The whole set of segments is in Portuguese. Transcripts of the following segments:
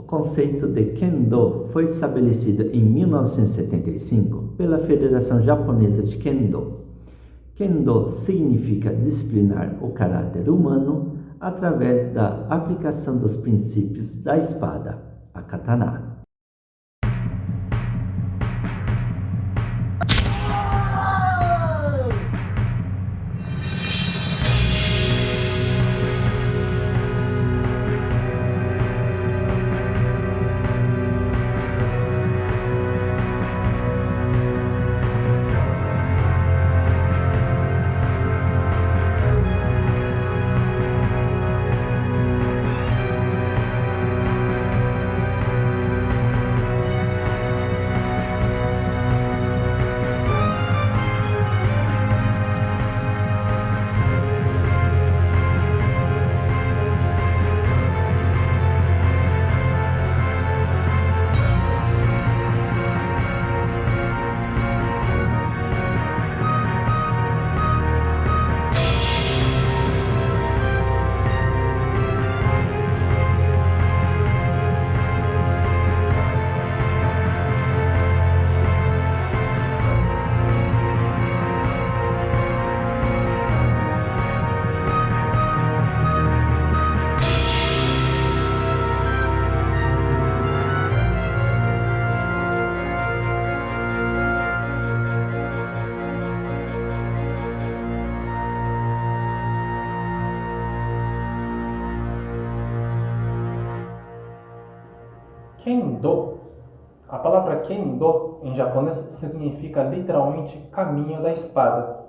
O conceito de Kendo foi estabelecido em 1975 pela Federação Japonesa de Kendo. Kendo significa disciplinar o caráter humano através da aplicação dos princípios da espada, a katana. Kendo. A palavra Kendo em japonês significa literalmente caminho da espada.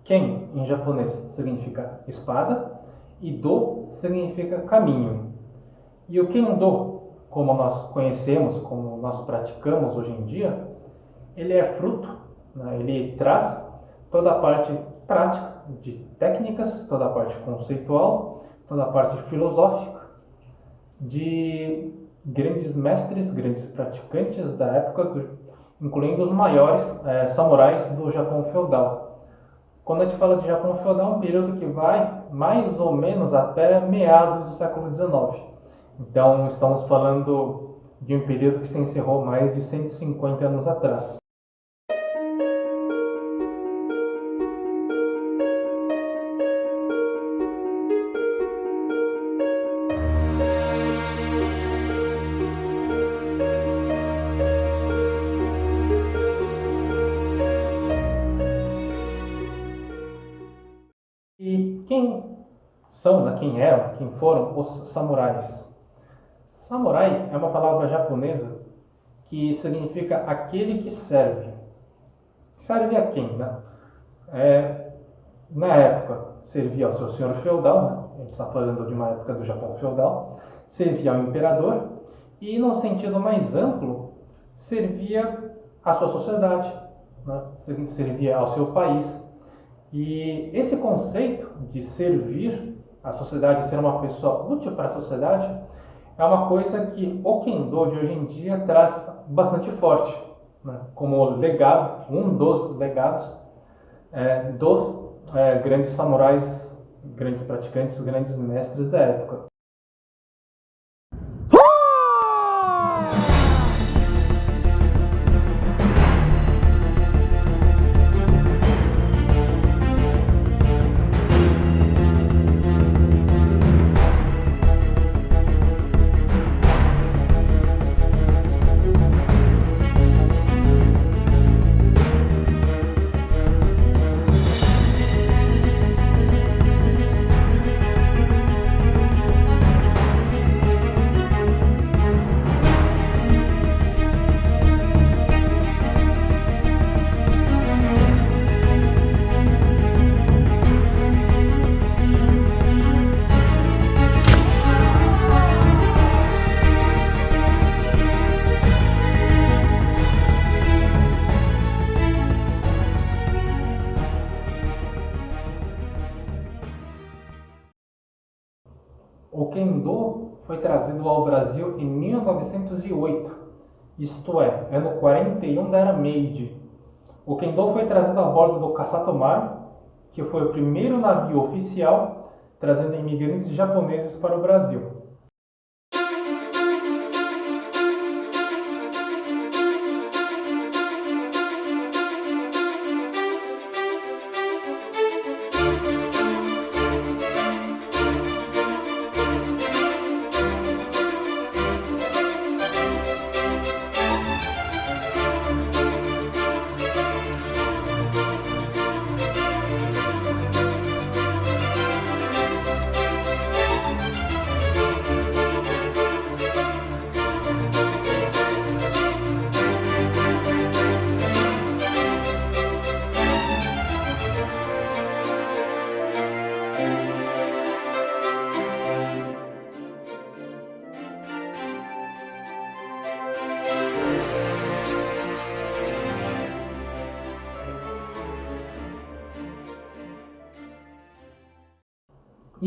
Ken em japonês significa espada e Do significa caminho. E o Kendo, como nós conhecemos, como nós praticamos hoje em dia, ele é fruto, né? Ele traz toda a parte prática de técnicas, toda a parte conceitual, toda a parte filosófica de grandes mestres, grandes praticantes da época, incluindo os maiores samurais do Japão feudal. Quando a gente fala de Japão feudal, é um período que vai mais ou menos até meados do século XIX. Então, estamos falando de um período que se encerrou mais de 150 anos atrás. E quem eram, quem foram os samurais? Samurai é uma palavra japonesa que significa aquele que serve. Serve a quem, né? Na época, servia ao seu senhor feudal, né? A gente está falando de uma época do Japão feudal, servia ao imperador e, no sentido mais amplo, servia à sua sociedade, né? Servia ao seu país. E esse conceito de servir a sociedade, ser uma pessoa útil para a sociedade, é uma coisa que o Kendo de hoje em dia traz bastante forte, né? Como legado, um dos legados dos grandes samurais, grandes praticantes, grandes mestres da época. O Kendo foi trazido ao Brasil em 1908, isto é, ano 41 da Era Meiji. O Kendo foi trazido a bordo do Kasatomaru, que foi o primeiro navio oficial trazendo imigrantes japoneses para o Brasil.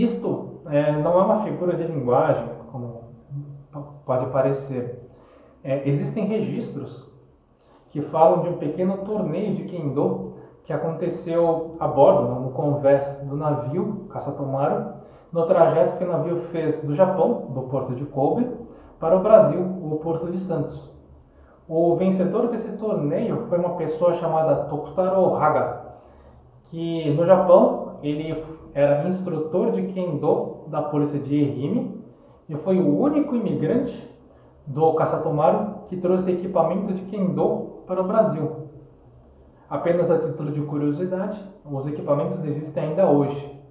Isto não é uma figura de linguagem, como pode parecer. Existem registros que falam de um pequeno torneio de Kendo que aconteceu a bordo, no convés do navio Kasatomaru, no trajeto que o navio fez do Japão, do porto de Kobe, para o Brasil, o porto de Santos. O vencedor desse torneio foi uma pessoa chamada Tokutaro Haga, que no Japão ele era instrutor de Kendo da polícia de Ehime e foi o único imigrante do Kasatomaru que trouxe equipamento de Kendo para o Brasil. Apenas a título de curiosidade, os equipamentos existem ainda hoje.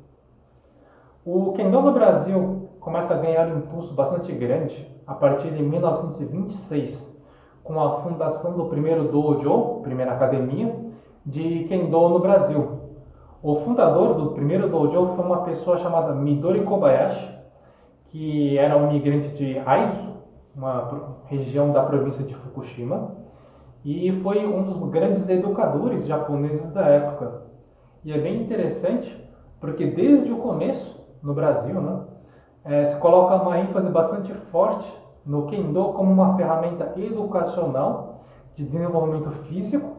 O Kendo no Brasil começa a ganhar um impulso bastante grande a partir de 1926, com a fundação do primeiro dojo, primeira academia, de Kendo no Brasil. O fundador do primeiro dojo foi uma pessoa chamada Midori Kobayashi, que era um imigrante de Aizu, uma região da província de Fukushima, e foi um dos grandes educadores japoneses da época. E é bem interessante, porque desde o começo, no Brasil, se coloca uma ênfase bastante forte no Kendo como uma ferramenta educacional de desenvolvimento físico,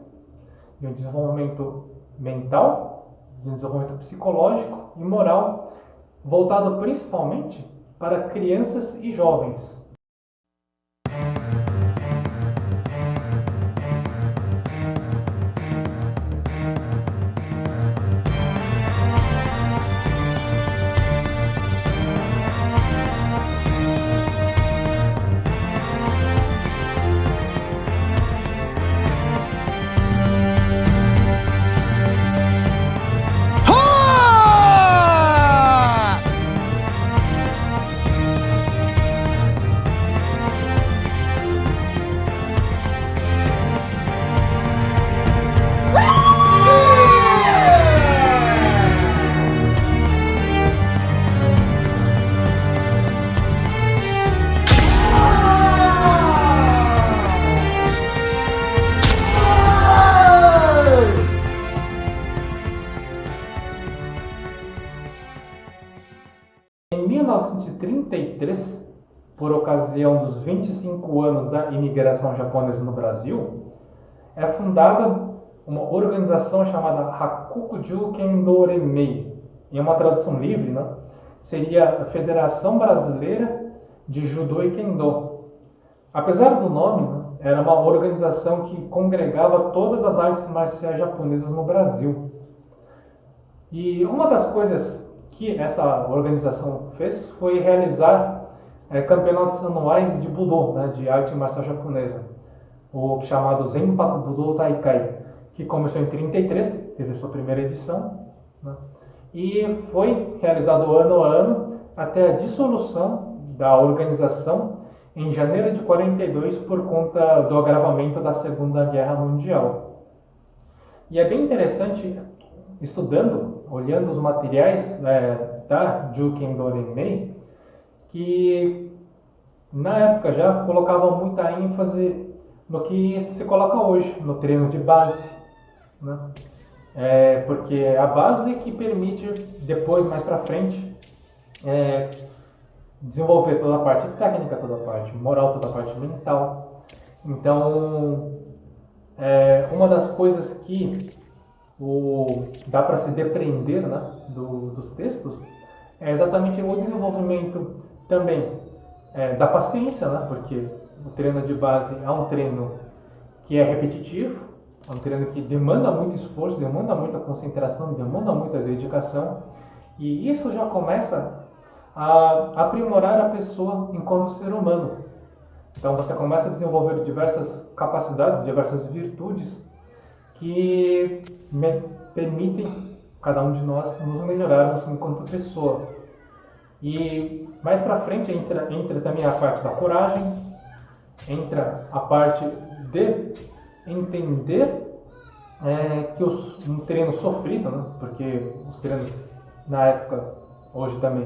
de um desenvolvimento mental, de um desenvolvimento psicológico e moral, voltado principalmente para crianças e jovens. Em 1933, por ocasião dos 25 anos da imigração japonesa no Brasil, é fundada uma organização chamada Hakukuju Kendo Renmei. Em uma tradução livre, seria a Federação Brasileira de Judô e Kendo. Apesar do nome, era uma organização que congregava todas as artes marciais japonesas no Brasil. E uma das coisas que essa organização fez foi realizar campeonatos anuais de Budô, de arte marcial japonesa, o chamado Zenpaku Budô Taikai, que começou em 1933, teve sua primeira edição, e foi realizado ano a ano até a dissolução da organização em janeiro de 1942 por conta do agravamento da Segunda Guerra Mundial. E é bem interessante, estudando, olhando os materiais da Ju-Kendo Renmei, que na época já colocava muita ênfase no que se coloca hoje, no treino de base, porque a base que permite depois, mais para frente, desenvolver toda a parte técnica, toda a parte moral, toda a parte mental. Então, uma das coisas que dá para se depreender dos textos é exatamente o desenvolvimento também da paciência, porque o treino de base é um treino que é repetitivo, é um treino que demanda muito esforço, demanda muita concentração, demanda muita dedicação, e isso já começa a aprimorar a pessoa enquanto ser humano. Então você começa a desenvolver diversas capacidades, diversas virtudes que permitem cada um de nós nos melhorarmos enquanto pessoa. E mais para frente entra também a parte da coragem, entra a parte de entender que um treino sofrido, porque os treinos na época, hoje também,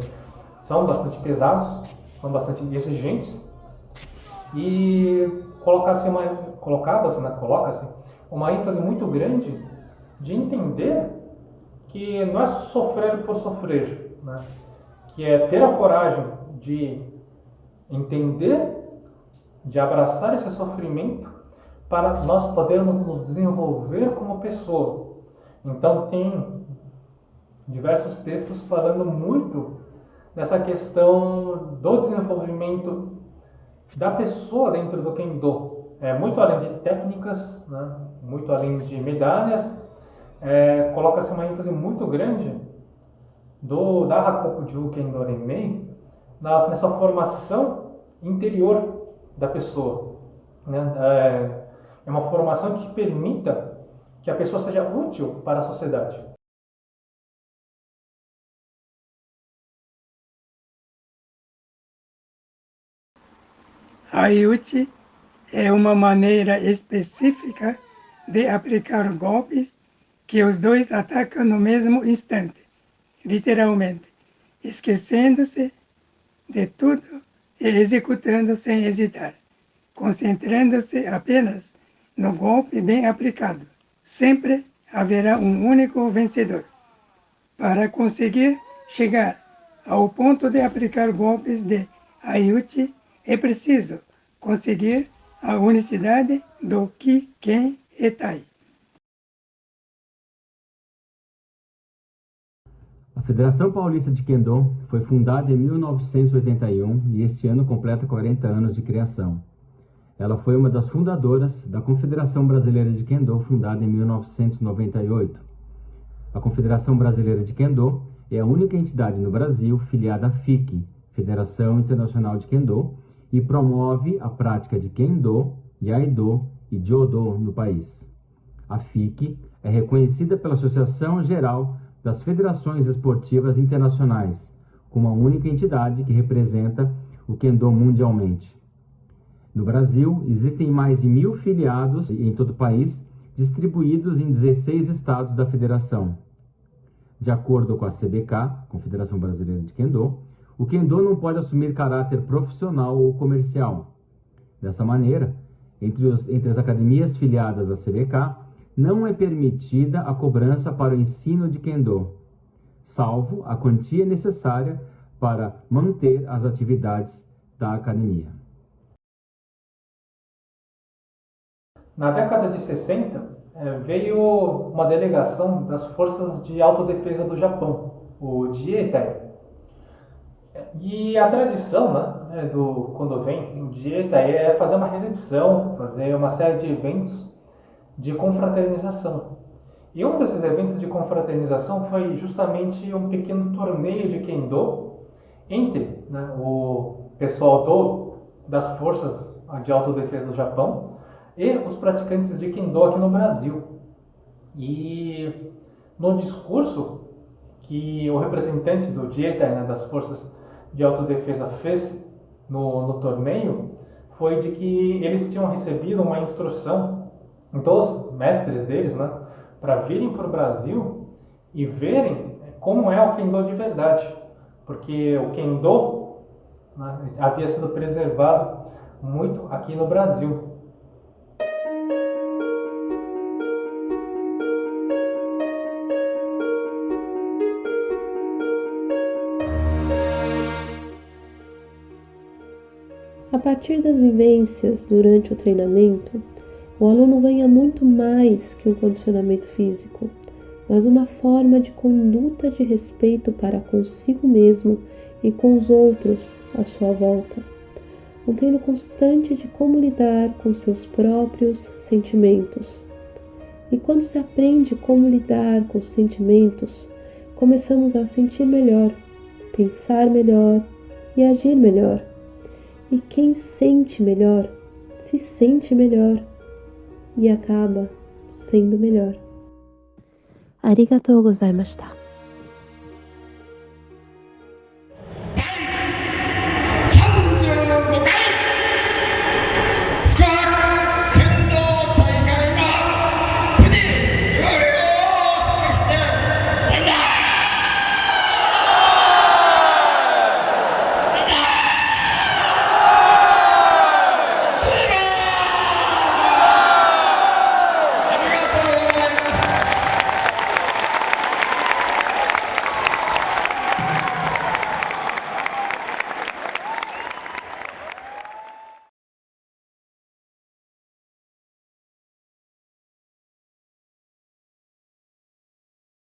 são bastante pesados, são bastante exigentes, e coloca-se uma ênfase muito grande de entender que não é sofrer por sofrer, que é ter a coragem de entender, de abraçar esse sofrimento para nós podermos nos desenvolver como pessoa. Então tem diversos textos falando muito dessa questão do desenvolvimento da pessoa dentro do Kendo. Muito além de técnicas, né? Muito além de medalhas, coloca-se uma ênfase muito grande da Hakokuju Kendo Renmei nessa formação interior da pessoa, né? É uma formação que permita que a pessoa seja útil para a sociedade. Aiuchi é uma maneira específica de aplicar golpes que os dois atacam no mesmo instante, literalmente, esquecendo-se de tudo e executando sem hesitar, concentrando-se apenas no golpe bem aplicado. Sempre haverá um único vencedor. Para conseguir chegar ao ponto de aplicar golpes de Aiuchi, é preciso conseguir a unicidade do Ki, Ken e Tai. A Federação Paulista de Kendo foi fundada em 1981 e este ano completa 40 anos de criação. Ela foi uma das fundadoras da Confederação Brasileira de Kendo, fundada em 1998. A Confederação Brasileira de Kendo é a única entidade no Brasil filiada à FIC, Federação Internacional de Kendo, e promove a prática de Kendo, Iaido e Jodo no país. A FIC é reconhecida pela Associação Geral das Federações Esportivas Internacionais, como a única entidade que representa o Kendo mundialmente. No Brasil, existem mais de 1.000 filiados em todo o país, distribuídos em 16 estados da federação. De acordo com a CBK, Confederação Brasileira de Kendo, o Kendo não pode assumir caráter profissional ou comercial. Dessa maneira, entre as academias filiadas à CBK, não é permitida a cobrança para o ensino de Kendo, salvo a quantia necessária para manter as atividades da academia. Na década de 60, veio uma delegação das Forças de Autodefesa do Japão, o Jietai. E a tradição, né, quando vem o Jietai é fazer uma recepção, fazer uma série de eventos de confraternização. E um desses eventos de confraternização foi justamente um pequeno torneio de Kendo entre, né, o pessoal das Forças de Autodefesa do Japão e os praticantes de Kendo aqui no Brasil. E no discurso que o representante do Jietai, né, das Forças de Autodefesa fez no torneio, foi de que eles tinham recebido uma instrução dos mestres deles, né, para virem para o Brasil e verem como é o Kendo de verdade, porque o Kendo, né, havia sido preservado muito aqui no Brasil. A partir das vivências durante o treinamento, o aluno ganha muito mais que um condicionamento físico, mas uma forma de conduta de respeito para consigo mesmo e com os outros à sua volta. Um treino constante de como lidar com seus próprios sentimentos. E quando se aprende como lidar com os sentimentos, começamos a sentir melhor, pensar melhor e agir melhor. E quem sente melhor, se sente melhor e acaba sendo melhor. Arigatou gozaimashita.